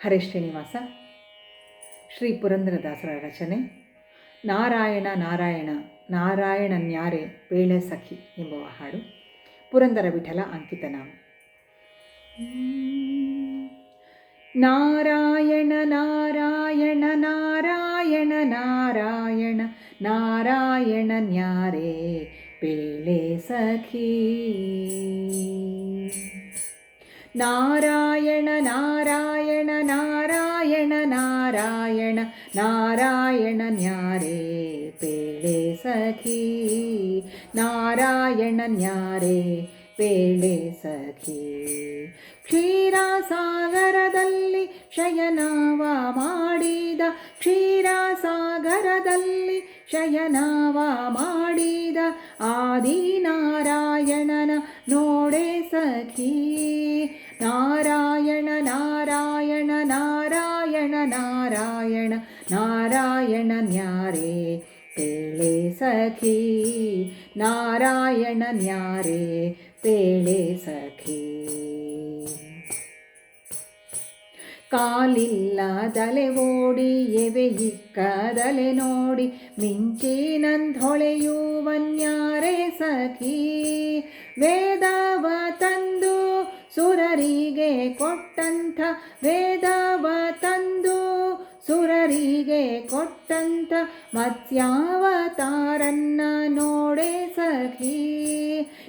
ಹರೇ ಶ್ರೀನಿವಾಸ. ಶ್ರೀ ಪುರಂದರದಾಸರ ರಚನೆ. ನಾರಾಯಣ ನಾರಾಯಣ ನಾರಾಯಣನ್ಯಾರೆ ಬೇಳೆ ಸಖಿ ಎಂಬುವ ಹಾಡು. ಪುರಂದರ ವಿಠಲ ಅಂಕಿತನಾಮ. ನಾರಾಯಣ ನಾರಾಯಣ ನಾರಾಯಣ ನಾರಾಯಣ ನಾರಾಯಣನ್ಯಾರೆ ಬೇಳೆ ಸಖಿ. ನಾರಾಯಣ ನಾರಾಯಣ ನಾರಾಯಣ ನಾರಾಯಣ ನಾರಾಯಣನ್ಯಾರೆ ಬೇಳೆ ಸಖಿ. ನಾರಾಯಣನ್ಯಾರೆ ಬೇಳೆ ಸಖಿ. ಕ್ಷೀರಸಾಗರದಲ್ಲಿ ಶಯನವ ಮಾಡಿದ, ಕ್ಷೀರಸಾಗರದಲ್ಲಿ ಶಯನವ ಮಾಡಿದ ಆದಿನಾರಾಯಣನ ನೋಡೆ ಸಖಿ. ನಾರಾಯಣ ನಾರಾಯಣ ನಾರಾಯಣ ನಾರಾಯಣ ನಾರಾಯಣನ್ಯಾರೆ ಬೇಳೆ ಸಖಿ. ನಾರಾಯಣನ್ಯಾರೆ ಬೇಳೆ ಸಖಿ. ಕಾಲಿಲ್ಲದಲೆ ಓಡಿ ಎವೆ ಇಕ್ಕದಲೆ ನೋಡಿ ಮಿಂಚಿನಂಧೊಳೆಯುವನ್ಯಾರೆ ಸಖಿ. ವೇದವ ತಂದು ಸುರರಿಗೆ ಕೊಟ್ಟಂಥ, ವೇದವ ತಂದು ಸುರರಿಗೆ ಕೊಟ್ಟಂಥ ಮತ್ಸ್ಯಾವತಾರನ್ನ ನೋಡೆ ಸಖಿ.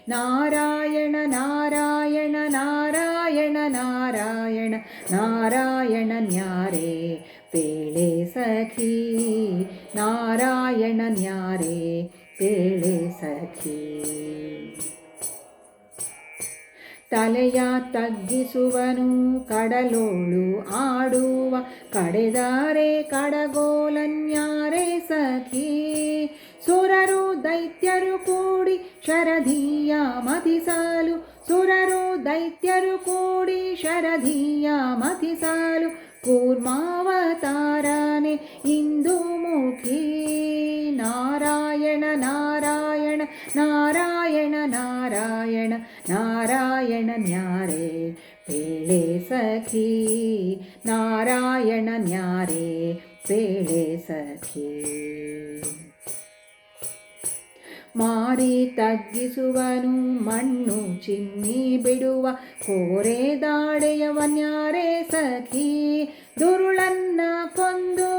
ನಾರಾಯಣ ನಾರಾಯಣ ನಾರಾಯಣ ನಾರಾಯಣ ನಾರಾಯಣನ್ಯಾರೆ ಬೇಳೆ ಸಖಿ. ನಾರಾಯಣನ್ಯಾರೆ ಬೇಳೆ ಸಖಿ. ತಲೆಯ ತಗ್ಗಿಸುವನು ಕಡಲೋಳು ಆಡುವ ಕಡೆದಾರೆ ಕಡಗೋಲನ್ಯಾರೆ ಸಖಿ. ಸುರರು ದೈತ್ಯರು ಕೂಡಿ ಶರಧಿಯ ಮತಿಸಲು, ಸುರರು ದೈತ್ಯರು ಕೂಡಿ ಶರಧಿಯ ಮತಿಸಲು ಕೂರ್ಮಾವತಾರನೆ ಇಂದು ಮುಖಿ. ನಾರಾಯಣ ನಾರಾಯಣ ನಾರಾಯಣ ನಾರಾಯಣ ನಾರಾಯಣನ್ಯಾರೆ ಬೇಳೆ ಸಖಿ. ನಾರಾಯಣನ್ಯಾರೆ ಬೇಳೆ ಸಖಿ. ಮಾರಿ ತಗ್ಗಿಸುವನು ಮಣ್ಣು ಚಿಮ್ಮಿ ಬಿಡುವ ಕೋರೆ ದಾಡೆಯವನ್ಯಾರೆ ಸಖಿ. ದುರುಳನ್ನ ಕೊಂದು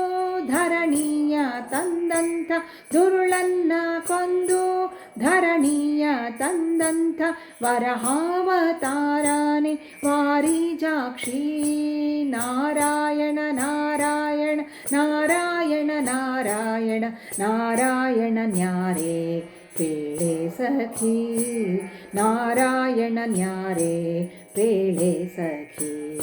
ಧರಣಿಯ ತಂದಂಥ, ದುರುಳನ್ನ ಕೊಂದು ಧರಣಿಯ ತಂದಂಥ ವರಹಾವತಾರನೆ ವಾರಿಜಾಕ್ಷಿ. ನಾರಾಯಣ ನಾರಾಯಣ ನಾರಾಯಣ ನಾರಾಯಣ ನಾರಾಯಣನ್ಯಾರೆ ಬೇಳೆ ಸಖಿ. ನಾರಾಯಣನ್ಯಾರೆ ಬೇಳೆ ಸಖಿ.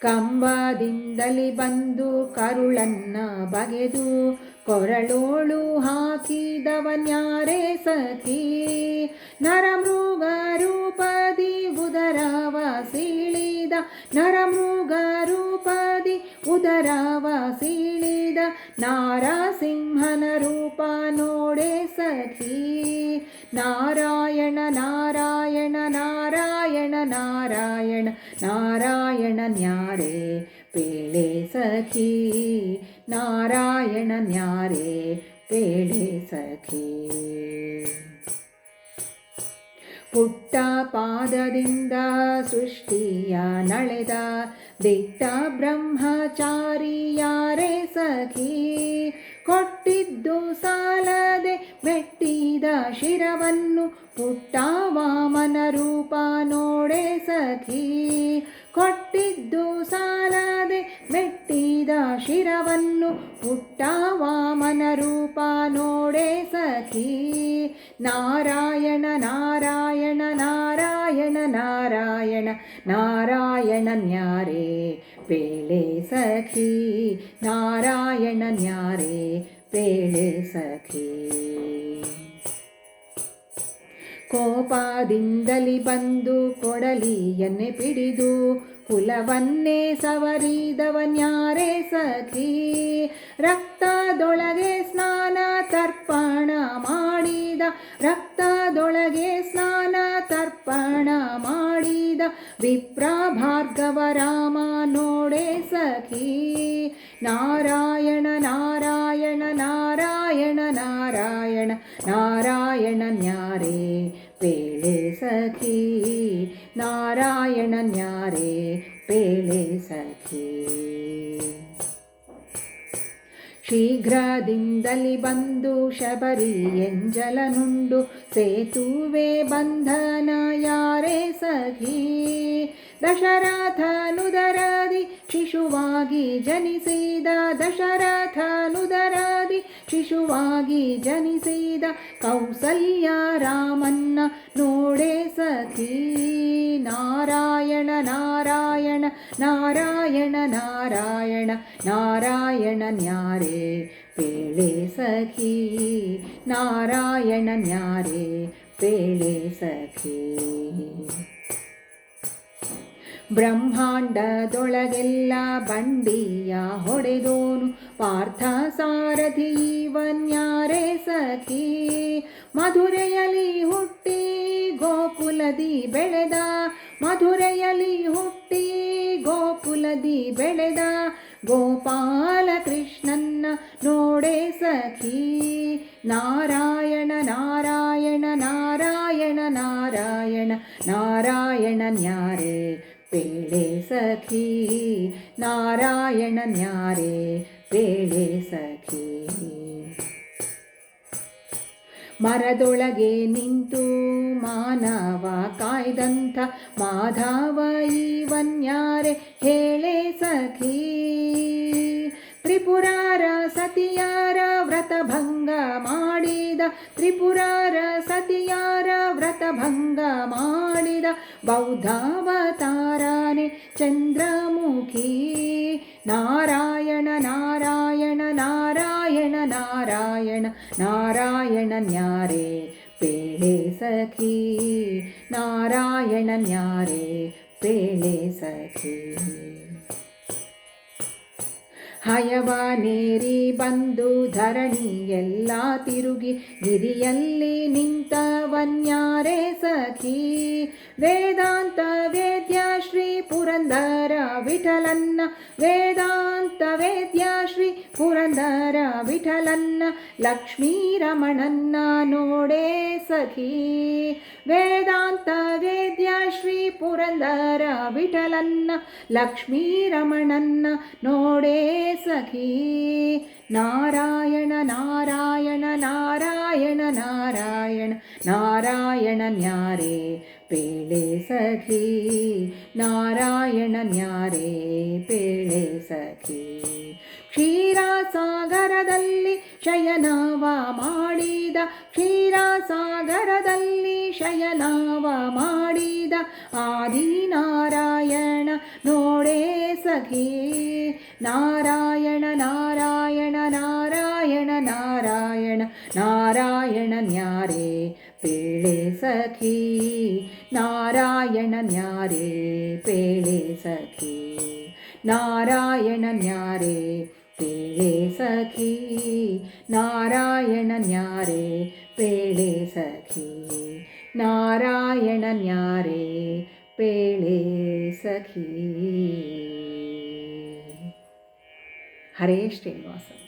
ಕಂಬದಿಂದಲಿ ಬಂದು ಕರುಳನ್ನ ಬಗೆದು ಕೊರಳೋಳು ಹಾಕಿದವನ್ಯಾರೆ ಸಖಿ. ನರಮೃಗ ರೂಪದಿ ಉದರವ ಸೀಳಿದ, ನರಮೃಗ ರೂಪದಿ ಉದರವ ಸೀಳಿದ ನಾರಸಿಂಹನ ರೂಪ ನೋಡೆ ಸಖಿ. ನಾರಾಯಣ ನಾರಾಯಣ ನಾರಾಯಣ ನಾರಾಯಣ ನಾರಾಯಣನ್ಯಾರೆ ಬೇಳೆ ಸಖಿ. ನಾರಾಯಣನ್ಯಾರೆ ಬೇಳೆ ಸಖಿ. ಪುಟ್ಟ ಪಾದದಿಂದ ಸೃಷ್ಟಿಯ ನಳೆದ ದಿಟ್ಟ ಬ್ರಹ್ಮಚಾರಿಯಾರೆ ಸಖಿ. ಕೊಟ್ಟಿದ್ದು ಸಾಲದೆ ಮೆಟ್ಟಿದ ಶಿರವನ್ನು ಪುಟ್ಟ ವಾಮನ ರೂಪ ನೋಡೆ ಸಖಿ. ಕೊಟ್ಟಿದ್ದು ಸಾಲದೆ ಮೆಟ್ಟಿದ ಶಿರವನ್ನು ಪುಟ್ಟ ವಾಮನ ರೂಪ ನೋಡೆ ಸಖಿ. ನಾರಾಯಣ ನಾರಾಯಣ ನಾರಾಯಣ ನಾರಾಯಣ ನಾರಾಯಣನ್ಯಾರೆ ಬೇಳೆ ಸಖಿ. ನಾರಾಯಣನ್ಯಾರೆ ಬೇಳೆ ಸಖಿ. ಕೋಪದಿಂದಲಿ ಬಂದು ಕೊಡಲಿಯನ್ನೇ ಪಿಡಿದು ಕುಲವನ್ನೇ ಸವರಿದವನ್ಯಾರೆ ಸಖಿ. ರಕ್ತದೊಳಗೆ ಸ್ನಾನ ತರ್ಪಣ ಮಾಡಿದ, ರಕ್ತದೊಳಗೆ ಸ್ನಾನ ತರ್ಪಣ ಮಾಡಿದ ವಿಪ್ರ ಭಾರ್ಗವ ರಾಮ ನೋಡೆ ಸಖಿ ನಾರಾಯಣ ನಾರಾಯಣ ನಾರಾಯಣ ನಾರಾಯಣ ನಾರಾಯಣ ನ್ಯಾರೆ ಪೇಳೆ ಸಖಿ ನಾರಾಯಣ ನ್ಯಾರೆ ಪೇಳೆ ಸಖಿ ಶೀಘ್ರದಿಂದಲಿ ಬಂದು ಶಬರಿ ಎಂಜಲನುಂಡು ಸೇತುವೆ ಬಂಧನ ಯಾರೇ ಸಖಿ ದಶರಥನುದರದಿ ಶಿಶುವಾಗಿ ಜನಿಸಿದ ದಶರಥನುದರದಿ ಶಿಶುವಾಗಿ ಜನಿಸಿದ ಕೌಸಲ್ಯ ರಾಮನ್ನ ನೋಡೆ ಸಖಿ ನಾರಾಯಣ ನಾರಾಯಣ ನಾರಾಯಣ ನಾರಾಯಣ ನಾರಾಯಣ ನ್ಯಾರೆ ಪೇಳೆ ಸಖಿ ನಾರಾಯಣ ನ್ಯಾರೆ ಪೇಳೆ ಸಖಿ ಬ್ರಹ್ಮಾಂಡದೊಳಗೆಲ್ಲ ಬಂಡಿಯ ಹೊಡೆದೋನು ಪಾರ್ಥ ಸಾರಥಿ ವನ್ಯಾರೆ ಸಖಿ ಮಧುರೆಯಲ್ಲಿ ಹುಟ್ಟಿ ಗೋಕುಲದಿ ಬೆಳೆದ ಮಧುರೆಯಲ್ಲಿ ಹುಟ್ಟಿ ಗೋಕುಲದಿ ಬೆಳೆದ ಗೋಪಾಲ ಕೃಷ್ಣನ್ನ ನೋಡೆ ಸಖಿ ನಾರಾಯಣ ನಾರಾಯಣ ನಾರಾಯಣ ನಾರಾಯಣ ನಾರಾಯಣ ನ್ಯಾರೆ ಪೇಳೆ ಸಖಿ ನಾರಾಯಣ ನ್ಯಾರೆ ಪೇಳೆ ಸಖಿ ಮರದೊಳಗೆ ನಿಂತು ಮಾನವ ಕಾಯ್ದಂಥ ಮಾಧವ ಇವನ್ಯಾರೆ ಹೇಳೆ ಸಖಿ ತ್ರಿಪುರಾರ ಸತಿಯಾರ ವ್ರತಭಂಗ ಮಾಡಿದ ತ್ರಿಪುರಾರ ಸತಿಯಾರ ವ್ರತಭಂಗ ಮಾಡಿದ ಬೌದ್ಧಾವತಾರನೆ ಚಂದ್ರಮುಖಿ ನಾರಾಯಣ ನಾರಾಯಣ ನಾರಾಯಣ ನಾರಾಯಣ ನಾರಾಯಣ ನ್ಯಾರೆ ಪೇಳೆ ಸಖಿ ನಾರಾಯಣ ನ್ಯಾರೆ ಪೇಳೆ ಸಖಿ ಹಯವಾನೇರಿ ಬಂದು ಧರಣಿ ಎಲ್ಲ ತಿರುಗಿ ಗಿರಿಯಲ್ಲಿ ನಿಂತವನ್ಯಾರೆ ಸಖಿ ವೇದಾಂತ ವೇದ್ಯ ಶ್ರೀ ಪುರಂದರ ವಿಠಲನ್ನ ವೇದಾಂತ ವೇದ್ಯ ಶ್ರೀ ಪುರಂದರ ವಿಠಲನ್ನ ಲಕ್ಷ್ಮೀ ರಮಣನ್ನ ನೋಡೆ ಸಖಿ ವೇದಾಂತ ವೇದ್ಯ ಶ್ರೀ ಪುರಂದರ ವಿಠಲನ್ನ ಲಕ್ಷ್ಮೀ ರಮಣನ್ನ ನೋಡೆ ಸಖಿ ನಾರಾಯಣ ನಾರಾಯಣ ನಾರಾಯಣ ನಾರಾಯಣ ನಾರಾಯಣ ನ್ಯಾರೆ ಪೇಳೆ ಸಖಿ ನಾರಾಯಣ ನ್ಯಾರೆ ಪೇಳೆ ಸಖಿ ಕ್ಷೀರಸಾಗರದಲ್ಲಿ ಶಯನವ ಮಾಡಿದ ಕ್ಷೀರಸಾಗರದಲ್ಲಿ ಶಯನವ ಮಾಡಿದ ಆದಿನಾರಾಯಣ ನೋಡೆ ಸಖಿ ನಾರಾಯಣ ನಾರಾಯಣ ನಾರಾಯಣ ನಾರಾಯಣ ನಾರಾಯಣ ನ್ಯಾರೆ ಪೇಳೆ ಸಖಿ ನಾರಾಯಣ ನ್ಯಾರೆ ಪೇಳೆ ಸಖಿ ನಾರಾಯಣ ನ್ಯಾರೆ ಪೇಳೆ ಸಖಿ ನಾರಾಯಣ ನ್ಯಾರೆ ಪೇಳೆ ಸಖಿ ನಾರಾಯಣ ನ್ಯಾರೆ ಪೇಳೆ ಸಖಿ ಹರೇ ಶ್ರೀನಿವಾಸ.